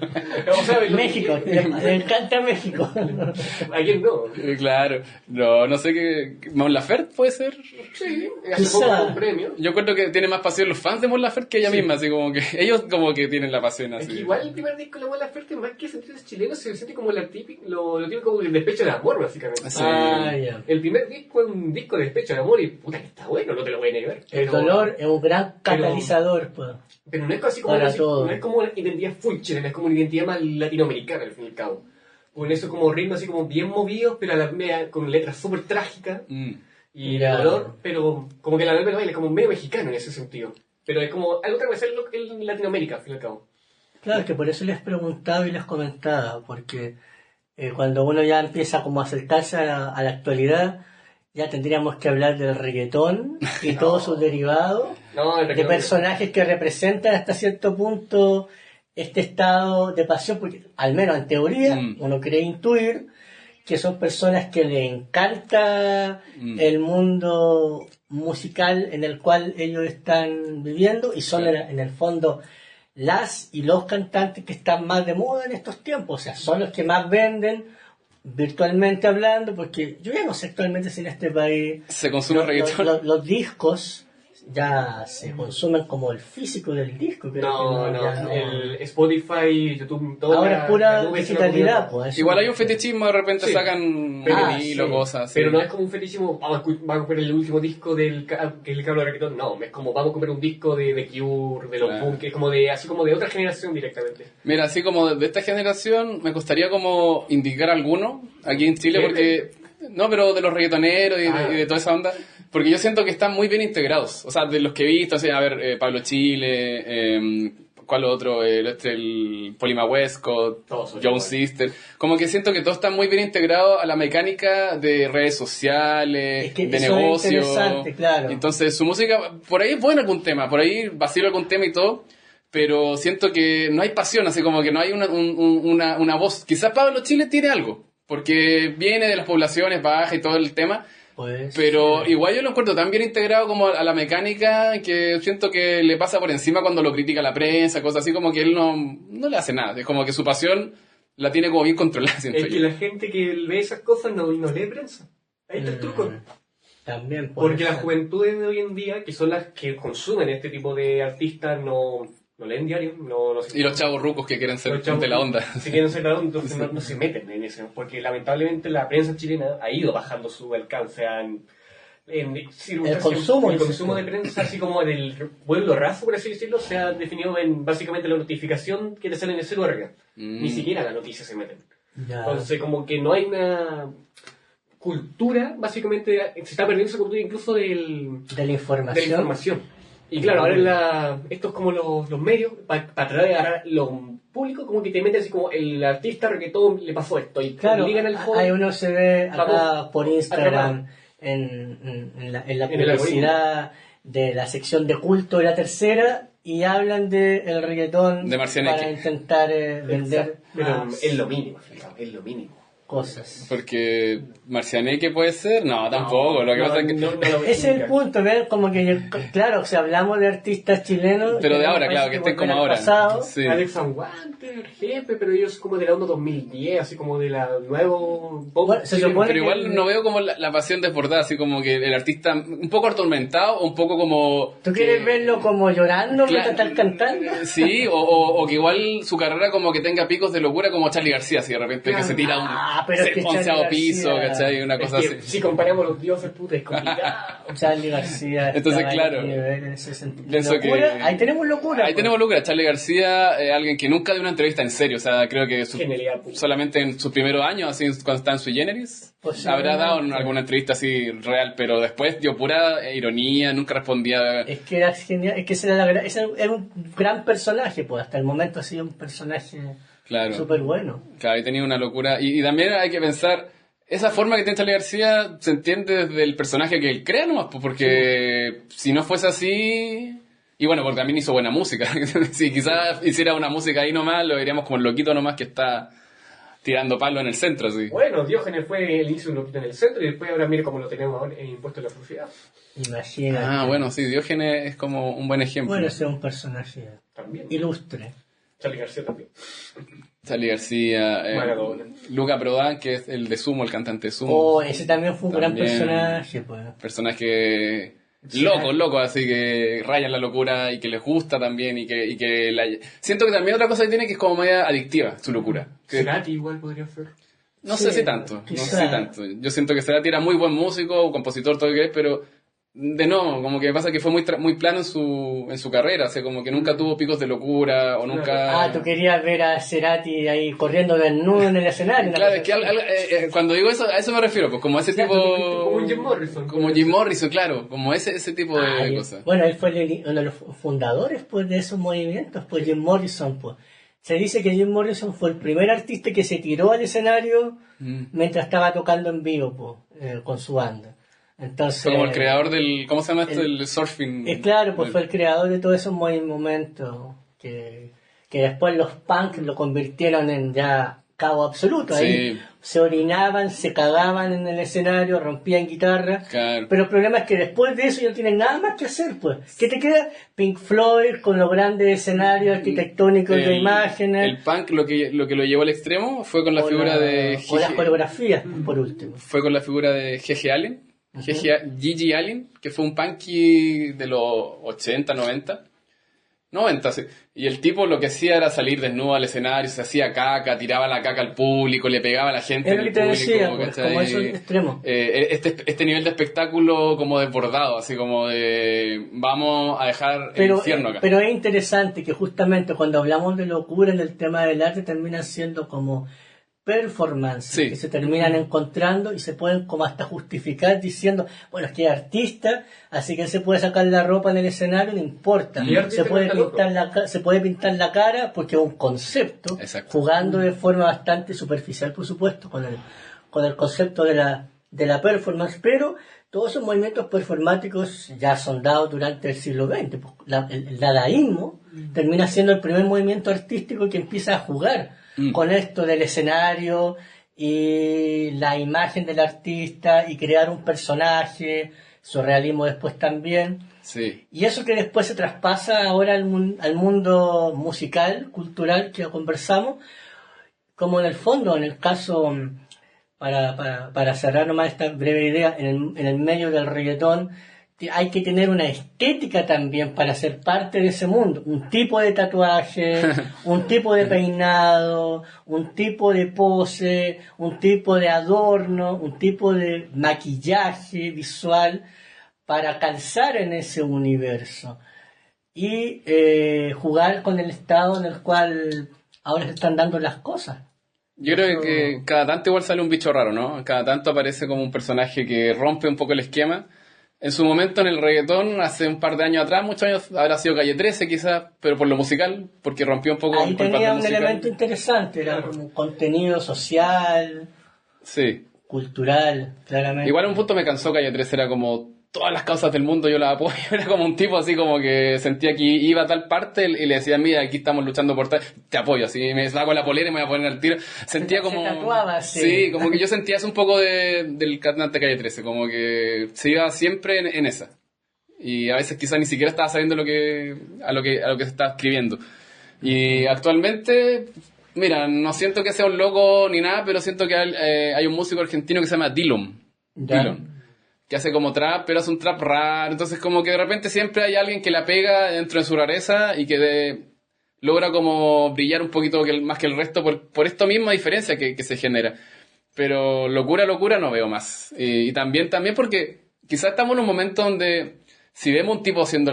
O sea, México, le encanta México. ¿A quién no? Claro, no sé qué. ¿Mon Laferte puede ser? Sí, hace poco un premio. Yo creo que tiene más pasión los fans de Mon Laferte que ella misma, así como que ellos como que tienen la pasión así. Es que igual el primer disco de Mon Laferte, más que sentirse chileno, se siente como lo típico como el despecho de amor, básicamente. Sí. Ya. El primer disco es un disco de despecho de amor y puta que está bueno, no te lo voy a negar. El dolor es un gran catalizador, pues. Pero no es así como no es como una identidad full chilena, es como una identidad más latinoamericana al fin y al cabo. Con eso como ritmos así como bien movidos, pero a la media con letras súper trágicas y dolor, pero como que la novela baila es como medio mexicano en ese sentido. Pero es como algo transversal en Latinoamérica al fin y al cabo. Claro, es que por eso les preguntaba y les comentaba, porque cuando uno ya empieza como a acercarse a la actualidad, ya tendríamos que hablar del reggaetón y todos sus derivados, de personajes que representan hasta cierto punto este estado de pasión, porque al menos en teoría uno cree intuir que son personas que le encanta el mundo musical en el cual ellos están viviendo y son en el fondo las y los cantantes que están más de moda en estos tiempos, o sea, son los que más venden virtualmente hablando, porque yo ya no sé actualmente si en este país se consume reggaetón. Los discos ya se consumen como el físico del disco. No, ya no. el Spotify, YouTube, todo. Ahora es pura digitalidad, pues. Igual hay un fetichismo, de repente sacan vinilo, cosas así. Pero no es como un fetichismo, vamos a comprar el último disco que es el que habla de reggaetón. No, es como vamos a comprar un disco de Cure, de los Bunkers, como así como de otra generación directamente. Mira, así como de esta generación, me gustaría como indicar alguno aquí en Chile, porque... No, pero de los reggaetoneros y de toda esa onda, porque yo siento que están muy bien integrados. O sea, de los que he visto, así, a ver, Pablo Chile, ¿cuál otro? El Polima Westcott, John Sister. Como que siento que todos están muy bien integrados a la mecánica de redes sociales, de negocios. Claro. Entonces, su música, por ahí es bueno algún tema, por ahí vacilo algún tema y todo, pero siento que no hay pasión, así como que no hay una voz. Quizás Pablo Chile tiene algo, porque viene de las poblaciones bajas y todo el tema, pero igual yo lo encuentro tan bien integrado como a la mecánica que siento que le pasa por encima cuando lo critica la prensa, cosas así, como que él no le hace nada, es como que su pasión la tiene como bien controlada, siento yo. Es que la gente que ve esas cosas no lee prensa, ahí está el truco. También porque las juventudes de hoy en día, que son las que consumen este tipo de artistas, no leen diario, y los chavos rucos que quieren ser de la onda. Si quieren ser de la onda, entonces no se meten en eso, porque lamentablemente la prensa chilena ha ido bajando su alcance el consumo de prensa, así como del pueblo raso, por así decirlo, se ha definido en básicamente la notificación que te sale en el celular. Ni siquiera la noticia se meten. Entonces como que no hay una cultura, básicamente se está perdiendo esa cultura incluso de la información. Y claro, ahora esto es como los medios, para tratar a los públicos, como que te meten así como el artista reggaetón le pasó esto. Y claro, ligan al joven, ahí uno se ve acá por Instagram, en la publicidad de la sección de culto de La Tercera, y hablan del reggaetón de para intentar vender. Pero es lo mínimo, es lo mínimo. Cosas. Porque Marcianeque puede ser, no, tampoco. Lo que pasa es que ese es el punto, ¿ver? Como que, claro, si hablamos de artistas chilenos, pero de ahora, claro, que estén como ahora. Sí. Alex Anguante, el jefe, pero ellos como de la onda 2010, así como de la nuevo. Pero igual no veo como la pasión desbordada, así como que el artista un poco atormentado, o un poco como. ¿Tú quieres verlo como llorando mientras estás cantando? Sí, o que igual su carrera como que tenga picos de locura, como Charly García, si de repente que se tira un. Pero es que 11º piso, ¿cachai? Una cosa así. Si comparamos los dioses, puta, es complicado. Charly García. Entonces, claro. Pienso que ahí tenemos locura. Ahí tenemos locura. Charly García, alguien que nunca dio una entrevista en serio. O sea, creo que solamente en sus primeros años, así cuando está en Sui Generis, habrá dado alguna entrevista así real, pero después dio pura ironía, nunca respondía. Es que era genial, es que era un gran personaje, pues hasta el momento ha sido un personaje. Claro. Súper bueno. Claro, ahí tenía una locura. Y también hay que pensar, esa forma que tiene Charly García se entiende desde el personaje que él crea nomás, porque si no fuese así... Y bueno, porque también hizo buena música. Si quizás hiciera una música ahí nomás, lo diríamos como el loquito nomás que está tirando palo en el centro. Así. Bueno, Diógenes fue el inicio de un loquito en el centro y después ahora mire cómo lo tenemos ahora impuesto en la sociedad. Imagínate. Bueno, sí, Diógenes es como un buen ejemplo. Bueno, ese es un personaje también ilustre. Charly García también. Charly García, Luca Prodan, que es el de Sumo, el cantante de Sumo. Oh, ese también fue un gran personaje, pues. Personaje loco, así que raya en la locura y que les gusta también y que siento que también otra cosa que tiene que es como media adictiva, su locura. Cerati igual podría ser. No sé si tanto. Yo siento que Cerati era muy buen músico, compositor, todo lo que es, pero como que pasa que fue muy plano en su carrera, o sea, como que nunca tuvo picos de locura o nunca... tú querías ver a Cerati ahí corriendo desnudo en el escenario. Claro, es que cuando digo eso, a eso me refiero, pues como ese tipo... Como Jim Morrison. Como Jim Morrison, claro, como ese tipo de cosas. Bueno, él fue uno de los fundadores pues, de esos movimientos, pues Jim Morrison, pues. Se dice que Jim Morrison fue el primer artista que se tiró al escenario mientras estaba tocando en vivo, pues, con su banda. Entonces, como el creador del... ¿Cómo se llama esto? El surfing. Claro, pues fue el creador de todos esos momentos que después los punk lo convirtieron en ya caos absoluto. Ahí Sí. se orinaban, se cagaban en el escenario, rompían guitarras. Claro. Pero el problema es que después de eso ya no tienen nada más que hacer, pues. ¿Qué te queda? Pink Floyd con los grandes escenarios arquitectónicos de imágenes. El punk lo que lo llevó al extremo fue con la o figura la- de o las Gigi, coreografías, por último. fue con la figura de Gigi Allen, Gigi Allen, que fue un punky de los 80, 90, sí. Y el tipo lo que hacía era salir desnudo al escenario, se hacía caca, tiraba la caca al público, le pegaba a la gente Es en lo el que te público, decía, pues, ¿cachai? como esos extremos. Este nivel de espectáculo como desbordado, así como de vamos a dejar el infierno acá. Pero es interesante que justamente cuando hablamos de locura en el tema del arte termina siendo como performance, Sí. que se terminan encontrando y se pueden como hasta justificar diciendo, bueno, es que es artista, así que él se puede sacar la ropa en el escenario, no importa. Y artista Se puede, está loco. se puede pintar la cara porque es un concepto, Exacto. jugando de forma bastante superficial, por supuesto, con el concepto de la performance, pero todos esos movimientos performáticos ya son dados durante el siglo XX. Pues, el dadaísmo termina siendo el primer movimiento artístico que empieza a jugar con esto del escenario y la imagen del artista y crear un personaje, surrealismo después también. Sí. Y eso que después se traspasa ahora al mundo musical, cultural que conversamos, como en el fondo, en el caso, para cerrar nomás esta breve idea, en el medio del reggaetón, hay que tener una estética también para ser parte de ese mundo. Un tipo de tatuaje, un tipo de peinado, un tipo de pose, un tipo de adorno, un tipo de maquillaje visual para calzar en ese universo y jugar con el estado en el cual ahora se están dando las cosas. Yo creo que cada tanto igual sale un bicho raro, ¿no? Cada tanto aparece como un personaje que rompe un poco el esquema. En su momento en el reggaetón, hace un par de años atrás, muchos años, habrá sido Calle 13 quizás, pero por lo musical, porque rompió un poco Ahí con el tenía patrón un musical. elemento interesante, era como un contenido social, Sí. cultural, claramente. Igual a un punto me cansó Calle 13, era como todas las causas del mundo yo las apoyo. Era como un tipo así como que sentía que iba a tal parte y le decía, mira, aquí estamos luchando por tal, te apoyo, así me saco la polera y me voy a poner al tiro. Sentía Se como... tatuaba, sí. Sí, como que yo sentía eso un poco del cantante Calle 13, como que se iba siempre en esa. Y a veces quizás ni siquiera estaba sabiendo a lo que se estaba escribiendo. Y actualmente, mira, no siento que sea un loco ni nada, pero siento que hay un músico argentino que se llama Dillom. Ya. Dillom, que hace como trap, pero hace un trap raro. Entonces como que de repente siempre hay alguien que la pega dentro de su rareza y que logra como brillar un poquito más que el resto por esta misma diferencia que se genera. Pero locura no veo más. Y también porque quizás estamos en un momento donde si vemos un tipo haciendo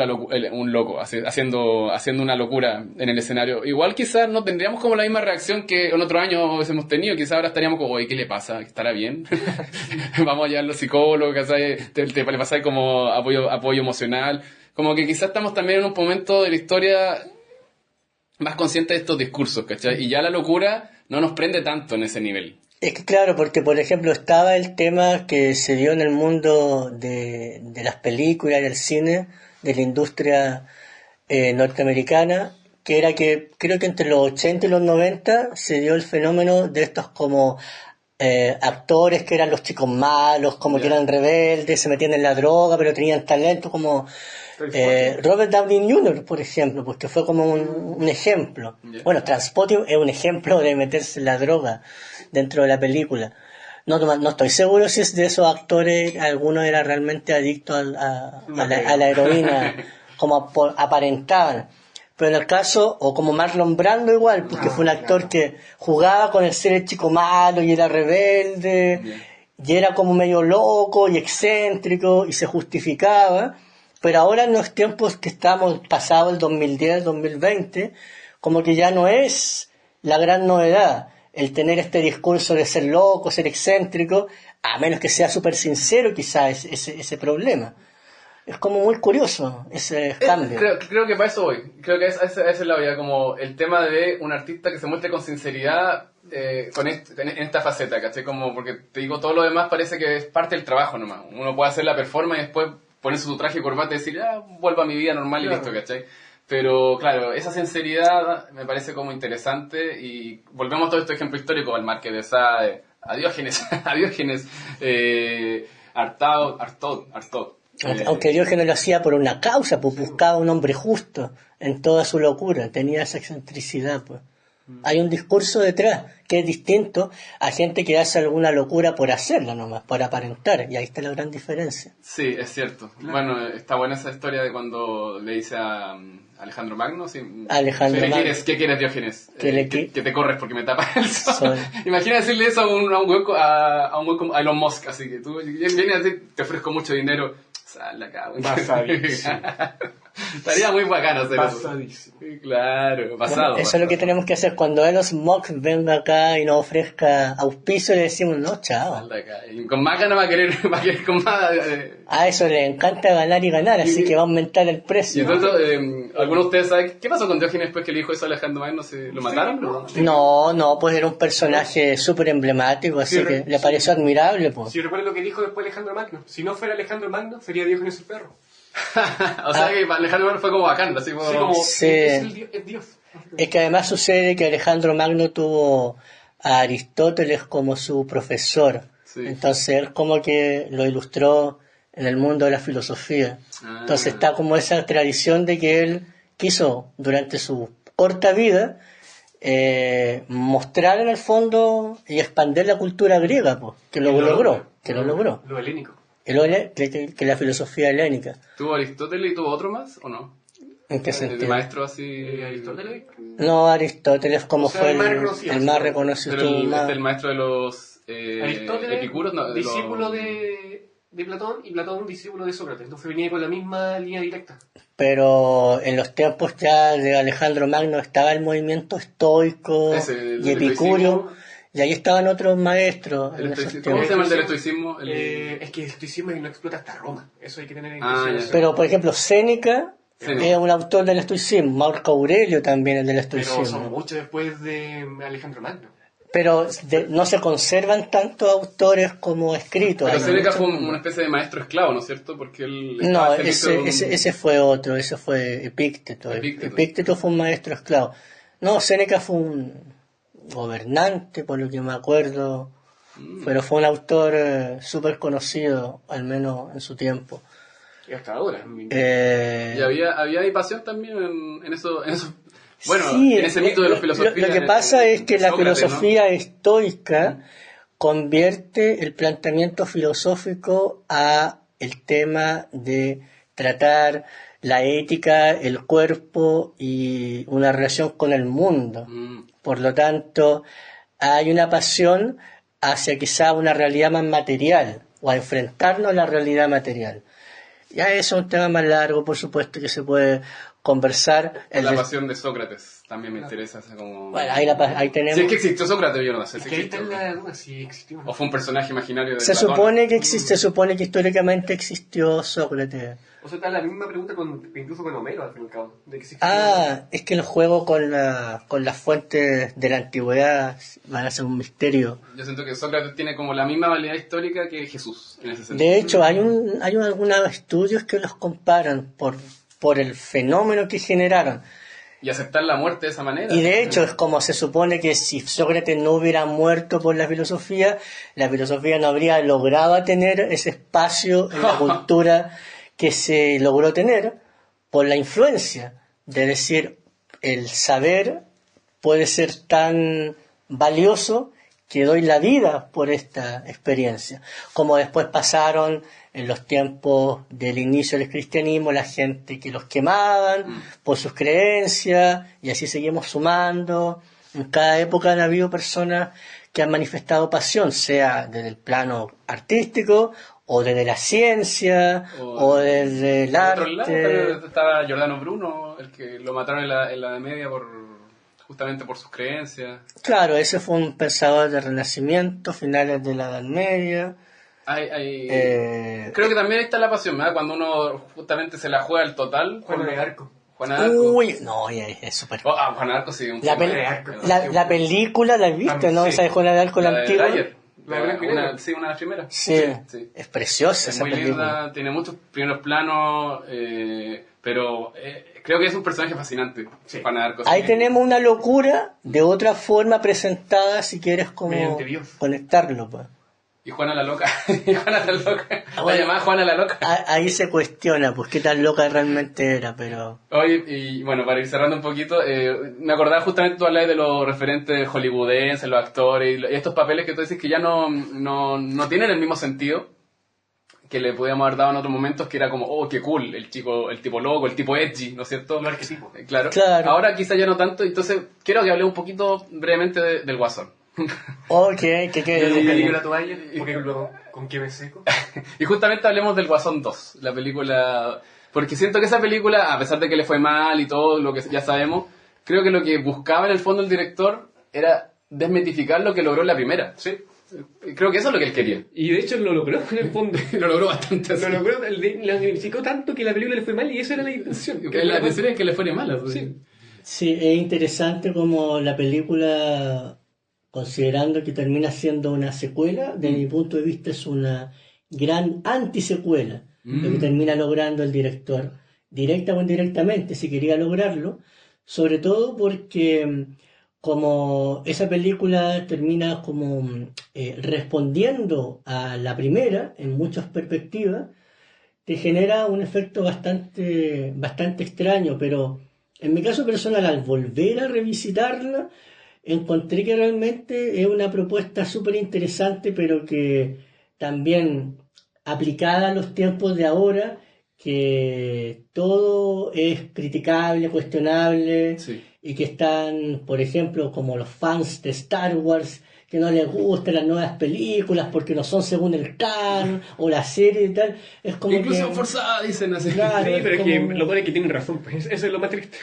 un loco, haciendo una locura en el escenario, igual quizás no tendríamos como la misma reacción que en otros años hemos tenido. Quizás ahora estaríamos como, oye, ¿qué le pasa? ¿Estará bien? Vamos allá a los psicólogos, ¿cachai? Le pasa como apoyo emocional. Como que quizás estamos también en un momento de la historia más consciente de estos discursos, ¿cachai? Y ya la locura no nos prende tanto en ese nivel. Es que claro, porque por ejemplo estaba el tema que se dio en el mundo de las películas y del cine, de la industria norteamericana, que era que creo que entre los 80 y los 90 se dio el fenómeno de estos como actores que eran los chicos malos, como que eran rebeldes, se metían en la droga, pero tenían talento, como Robert Downey Jr., por ejemplo, porque fue como un ejemplo. Bueno, Transpotting es un ejemplo de meterse en la droga dentro de la película. No estoy seguro si es de esos actores alguno era realmente adicto a la heroína, como aparentaban. Pero en el caso, o como Marlon Brando igual, porque fue un actor que jugaba con el ser el chico malo y era rebelde, y era como medio loco y excéntrico, y se justificaba. Pero ahora en los tiempos que estamos pasados, el 2010, 2020, como que ya no es la gran novedad el tener este discurso de ser loco, ser excéntrico, a menos que sea súper sincero quizás ese problema. Es como muy curioso ese cambio. Creo que para eso voy. Creo que esa es la vida, como el tema de un artista que se muestre con sinceridad en esta faceta, ¿cachai? Como, porque te digo, todo lo demás parece que es parte del trabajo nomás. Uno puede hacer la performance y después ponerse su traje y corbata y decir, vuelvo a mi vida normal y listo, ¿cachai? Pero claro, esa sinceridad me parece como interesante y volvemos a todo este ejemplo histórico, al Marqués de Sade, a Diógenes, a Diógenes, Artaud. Aunque Diógenes lo hacía por una causa, pues buscaba un hombre justo en toda su locura, tenía esa excentricidad, pues. Hay un discurso detrás que es distinto a gente que hace alguna locura por hacerla nomás, por aparentar, y ahí está la gran diferencia. Sí, es cierto. Bueno, está buena esa historia de cuando le dice a Alejandro Magno, sí, Alejandro Magno. ¿Qué quieres, Diógenes? Que te corres porque me tapas el sol. Imagina decirle eso a un hueco, a Elon Musk, así que tú vienes a decir, te ofrezco mucho dinero, sal acá. Basadísimo. Estaría muy bacano hacer Pasadísimo. eso. Claro, pasado. Eso es lo que tenemos que hacer cuando Elon Musk venga acá y nos ofrezca auspicio, le decimos no, chao. Sal de acá. Y con más ganas va a querer con más... A eso le encanta ganar y ganar, así que va a aumentar el Y precio. entonces, ¿algunos de ustedes saben qué pasó con Diógenes después que le dijo eso a Alejandro Magno? ¿Lo mataron? No, pues era un personaje súper emblemático, así que le pareció admirable, pues. Si recuerdo lo que dijo después Alejandro Magno, si no fuera Alejandro Magno, sería Diógenes el perro. O sea que para Alejandro Magno fue como bacán, así como... Sí, como Sí. es Dios. Es que además sucede que Alejandro Magno tuvo a Aristóteles como su profesor, Sí. entonces él como que lo ilustró en el mundo de la filosofía. Entonces está como esa tradición de que él quiso durante su corta vida mostrar en el fondo y expandir la cultura griega, pues, que lo logró. Lo helénico. Que la filosofía helénica. ¿Tuvo Aristóteles y tuvo otro más o no? ¿En qué De sentido? maestro así... Aristóteles. No, Aristóteles como O sea, fue el más reconocido. el más reconocido. Pero más- el maestro de los Aristóteles, epicuros, no, discípulo de Platón, y Platón, discípulo de Sócrates. Entonces venía con la misma línea directa. Pero en los tiempos ya de Alejandro Magno estaba el movimiento estoico Ese, el y epicurio, estoicismo. y ahí estaban otros maestros en esos ¿Cómo tiempos. se llama el del estoicismo? Es que el estoicismo no explota hasta Roma. Eso hay que tener en Ah, consideración. ya. Pero por ejemplo, Séneca es un autor del estoicismo, Marco Aurelio también es del Pero son estoicismo. mucho después de Alejandro Magno. Pero no se conservan tantos autores como escritos. Pero Hay Séneca muchos- fue una especie de maestro esclavo, ¿no es cierto? Porque él... No, estaba al servicio de un- ese fue otro, ese fue Epícteto. Epícteto. Epícteto fue un maestro esclavo. No, Séneca fue un gobernante, por lo que me acuerdo, pero fue un autor súper conocido, al menos en su tiempo. Y hasta ahora. Y había pasión también en eso... Bueno, sí, en ese mito de la filosofía... Lo que pasa es que la Sócrates, filosofía estoica convierte el planteamiento filosófico a el tema de tratar la ética, el cuerpo y una relación con el mundo. ¿no? Por lo tanto, hay una pasión hacia quizá una realidad más material o a enfrentarnos a la realidad material. Ya eso es un tema más largo, por supuesto, que se puede conversar. La pasión de Sócrates también me interesa. O sea, como... Bueno, ahí tenemos... Si es que existió Sócrates, yo no sé. Es Si que ahí está existió. la duda si existió. O fue un personaje imaginario de Se Platón. supone que históricamente existió Sócrates. O sea, está la misma pregunta incluso con Homero, al fin y al cabo. De que si existió. Ah, es que el juego con las fuentes de la antigüedad van a ser un misterio. Yo siento que Sócrates tiene como la misma validad histórica que Jesús, en ese sentido. De hecho, hay algunos estudios que los comparan por el fenómeno que generaron. Y aceptar la muerte de esa manera. Y de hecho es como se supone que si Sócrates no hubiera muerto por la filosofía no habría logrado tener ese espacio en la cultura que se logró tener por la influencia. De decir, el saber puede ser tan valioso que doy la vida por esta experiencia. Como después pasaron en los tiempos del inicio del cristianismo, la gente que los quemaban por sus creencias, y así seguimos sumando. En cada época han habido personas que han manifestado pasión, sea desde el plano artístico, o desde la ciencia, o desde el Por otro lado, arte. también estaba Giordano Bruno, el que lo mataron en la Edad Media justamente por sus creencias. Claro, ese fue un pensador del Renacimiento, finales de la Edad Media. Creo que también ahí está la pasión, ¿verdad? Cuando uno justamente se la juega al total. Juana de Arco. Juana de Arco. Uy, no, es súper... Juana de Arco sí. La película la viste, ¿no? Sí. Esa de Juana de Arco, la de antigua. Dreyer. La de blanco y negro. Sí, una de las primeras. Sí, Sí. es preciosa Es esa muy película. linda, tiene muchos primeros planos, Pero creo que es un personaje fascinante. Sí. Juana de Arco. Ahí tenemos una locura de otra forma presentada, si quieres como Mediante Dios. conectarlo, pues. Y Juana la Loca. Y Juana la Loca. La Bueno. llamada Juana la Loca. Ahí se cuestiona, pues qué tan loca realmente era, pero... Oye, y bueno, para ir cerrando un poquito, me acordaba justamente tú hablas de los referentes hollywoodenses, los actores, y estos papeles que tú dices que ya no tienen el mismo sentido que le podíamos haber dado en otros momentos, que era como, oh, qué cool, el tipo loco, el tipo edgy, ¿no es cierto? Un arquetipo. Claro. Claro. Ahora quizá ya no tanto, entonces quiero que hable un poquito brevemente del Guasón. Ok, que Yo quede... nunca digo la toalla, porque luego, ¿con qué me seco? Y justamente hablemos del Guasón 2, la película... Porque siento que esa película, a pesar de que le fue mal y todo lo que ya sabemos, creo que lo que buscaba en el fondo el director era desmitificar lo que logró en la primera. Sí. Creo que eso es lo que él quería. Y de hecho lo logró en el fondo. Lo logró bastante así. Lo logró, lo dignificó tanto que la película le fue mal y esa era la intención. La intención es que le fuera mal. Sí. Sí, es interesante como la película, considerando que termina siendo una secuela, desde mi punto de vista es una gran antisecuela, lo que termina logrando el director, directa o indirectamente, si quería lograrlo, sobre todo porque como esa película termina como respondiendo a la primera en muchas perspectivas, te genera un efecto bastante extraño, pero en mi caso personal, al volver a revisitarla, encontré que realmente es una propuesta súper interesante, pero que también aplicada a los tiempos de ahora, que todo es criticable, cuestionable, Sí. y que están, por ejemplo, como los fans de Star Wars, que no les gustan las nuevas películas porque no son según el canon, o la serie y tal. Es como Incluso que... forzada, dicen así. Claro. Sí, pero es como- que lo pone que tienen razón, pues eso es lo más triste.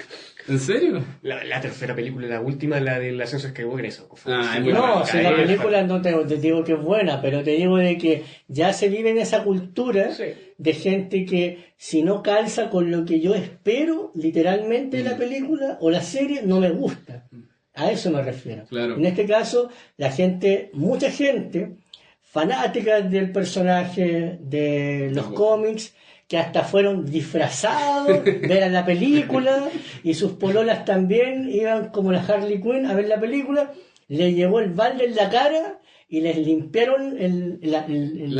¿En serio? La tercera película, la última, la del ascenso de Skywalker, eso. Ah, es muy No, buena. si la película no te digo que es buena, pero te digo de que ya se vive en esa cultura Sí. de gente que si no calza con lo que yo espero literalmente de la película o la serie, no me gusta. A eso me refiero. Claro. En este caso, mucha gente fanática del personaje de los cómics, que hasta fueron disfrazados, ver la película, y sus pololas también iban como la Harley Quinn a ver la película, les llevó el balde en la cara y les limpiaron La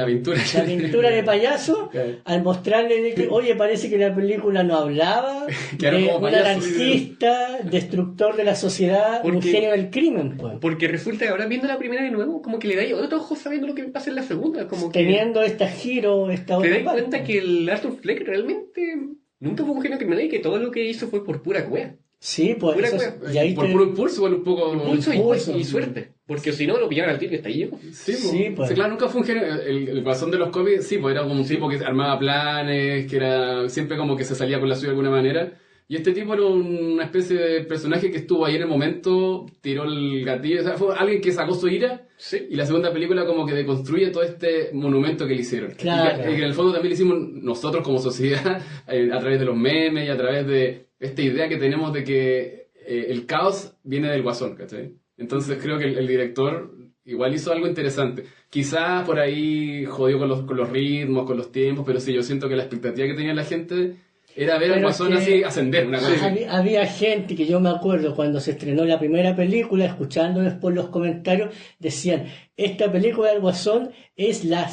pintura. la pintura de payaso Claro. al mostrarle de que, oye, parece que la película no hablaba Quedaron de como un payasos. anarquista, destructor de la sociedad, un Porque- genio del crimen, pues. Porque resulta que ahora viendo la primera de nuevo, como que le dais otro ojo sabiendo lo que pasa en la segunda. Como que Teniendo este giro, esta te otra das parte. cuenta que el Arthur Fleck realmente nunca fue un genio criminal y que todo lo que hizo fue por pura cueva. Sí, pues Pura eso wea. y ahí Por te- puro impulso, igual un poco... Impulso Impulso. y suerte. Porque si no, lo pillaban al tiro y está ahí. Sí, Sí, pues. Sí, claro, nunca fue un genio. El Guasón de los cómics, sí, pues era como un tipo que armaba planes, que era siempre como que se salía con la suya de alguna manera. Y este tipo era una especie de personaje que estuvo ahí en el momento, tiró el gatillo, o sea, fue alguien que sacó su ira. Sí. Y la segunda película como que deconstruye todo este monumento que le hicieron. Claro. Y que en el fondo también lo hicimos nosotros como sociedad, a través de los memes y a través de esta idea que tenemos de que el caos viene del Guasón, ¿cachai? Entonces creo que el director igual hizo algo interesante. Quizás por ahí jodió con los ritmos, con los tiempos, pero sí, yo siento que la expectativa que tenía la gente era ver al Pero Guasón que- así ascender, una cosa así. Había gente que yo me acuerdo cuando se estrenó la primera película, escuchando después los comentarios, decían, esta película del Guasón es la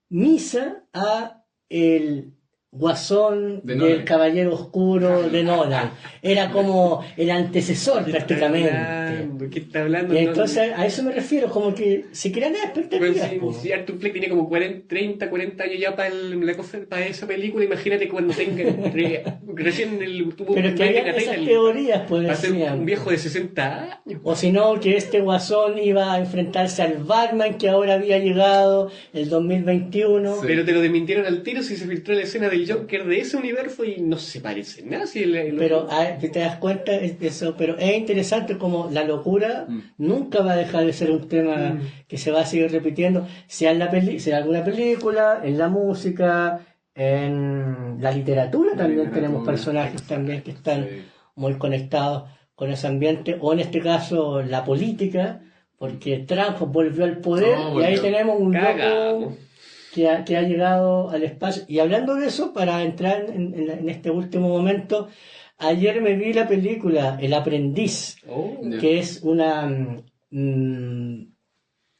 premisa a el Guasón De del Nolan. Caballero Oscuro de Nolan. Era como el antecesor prácticamente. ¿Qué está hablando? Y entonces a eso me refiero, como que se crean Bueno, expectativas. po. si Arthur Fleck tiene como 30, 40 años ya para esa película, imagínate cuando tenga recién tuvo Pero es que había American esas Idol, teorías, pues va a ser decían. un viejo de 60 años. O si no, que este Guasón iba a enfrentarse al Batman que ahora había llegado el 2021. Sí. Pero te lo desmintieron al tiro si se filtró la escena del Joker de ese universo y no se parece en nada. Si Pero te das cuenta de eso, pero es interesante como la locura nunca va a dejar de ser un tema que se va a seguir repitiendo, sea en sea en alguna película, en la música, en la literatura también literatura. tenemos personajes también que están Sí. muy conectados con ese ambiente, o en este caso la política, porque Trump volvió al poder Oh, y ahí volvió. tenemos un loco Cagamos. que ha llegado al espacio. Y hablando de eso, para entrar en este último momento, ayer me vi la película El Aprendiz, que es una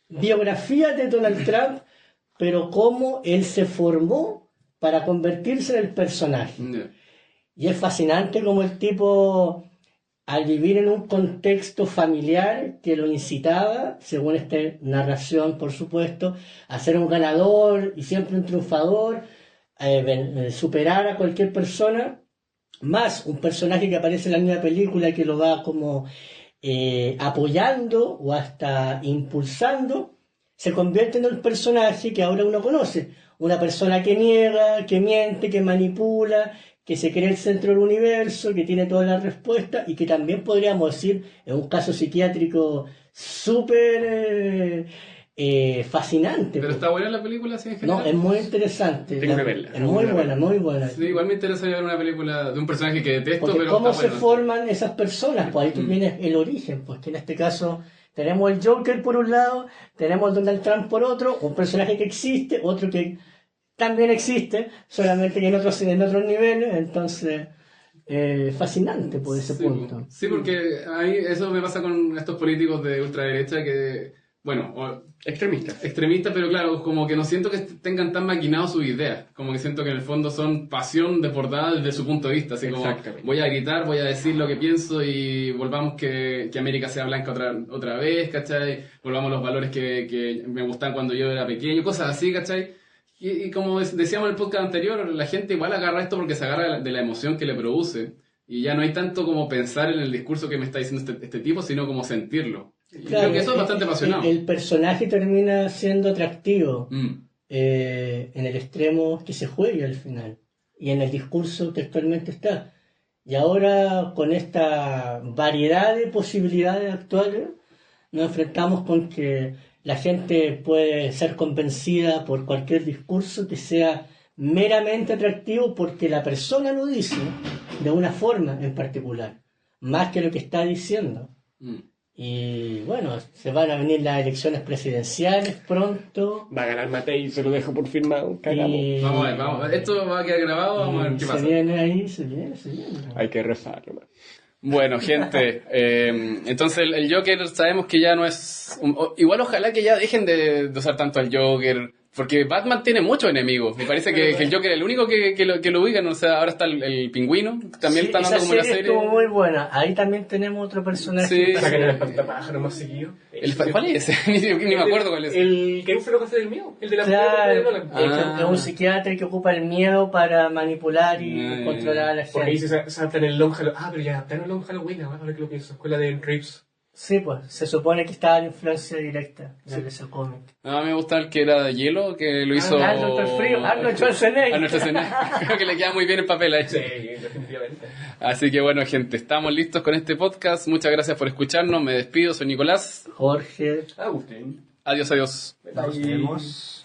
biografía de Donald Trump, pero cómo él se formó para convertirse en el personaje. Y es fascinante como el tipo, al vivir en un contexto familiar que lo incitaba, según esta narración por supuesto, a ser un ganador y siempre un triunfador, superar a cualquier persona, más un personaje que aparece en la misma película que lo va como apoyando o hasta impulsando, se convierte en el personaje que ahora uno conoce, una persona que niega, que miente, que manipula, que se cree el centro del universo, que tiene todas las respuestas y que también podríamos decir, en un caso psiquiátrico súper fascinante. Pero está buena la película, así en general. No, es muy interesante. Tengo que verla. Es muy buena, muy buena. Sí, igual me interesa ver una película de un personaje que detesto, Porque pero cómo está se bueno. forman esas personas, pues ahí tú tienes el origen, pues que en este caso tenemos el Joker por un lado, tenemos el Donald Trump por otro, un personaje que existe, otro que también existe, solamente que en otros niveles, entonces fascinante por ese punto. Sí, porque ahí eso me pasa con estos políticos de ultraderecha que, bueno, extremistas, pero claro, como que no siento que tengan tan maquinados sus ideas, como que siento que en el fondo son pasión desbordada desde su punto de vista, así como voy a gritar, voy a decir lo que pienso y volvamos que América sea blanca otra vez, ¿cachai? Volvamos los valores que me gustan cuando yo era pequeño, cosas así, ¿cachai? Y como decíamos en el podcast anterior, la gente igual agarra esto porque se agarra de la emoción que le produce. Y ya no hay tanto como pensar en el discurso que me está diciendo este tipo, sino como sentirlo. Y Claro, creo que eso es bastante apasionado. El personaje termina siendo atractivo en el extremo que se juegue al final y en el discurso que actualmente está. Y ahora, con esta variedad de posibilidades actuales, nos enfrentamos con que la gente puede ser convencida por cualquier discurso que sea meramente atractivo porque la persona lo dice de una forma en particular, más que lo que está diciendo. Y bueno, se van a venir las elecciones presidenciales pronto. Va a ganar Matei, se lo dejo por firmado. Cagamos. Vamos a ver. Esto va a quedar grabado, vamos a ver qué pasa. Se viene ahí, se viene. Hay que rezar, hermano. Bueno, gente, entonces el Joker sabemos que ya no es... igual ojalá que ya dejen de usar tanto al Joker, porque Batman tiene muchos enemigos. Me parece que el Joker es el único que lo ubican. O sea, ahora está el Pingüino, también está dando como una serie. Estuvo muy buena. Ahí también tenemos otro personaje. Sí. Sacan el espantapájaro más seguido. ¿Cuál es ese? ni me acuerdo cuál es. El que ufre lo que hace del mío. El de la Claro, película. es un psiquiatra que ocupa el miedo para manipular y controlar a la gente. Porque ahí se salta en el Long Halloween. Ah, pero ya, está en el Long Halloween, ahora que lo pienso. Escuela de Reeves. Sí, pues, se supone que estaba la influencia directa de ese cómic. A mí me gusta el que era de hielo, que lo hizo... Arnold Schwarzenegger. Arnold Schwarzenegger. Creo que le queda muy bien el papel a él. Sí, definitivamente. Así que bueno, gente, estamos listos con este podcast. Muchas gracias por escucharnos. Me despido, soy Nicolás. Jorge. Agustín. Adiós. Nos vemos.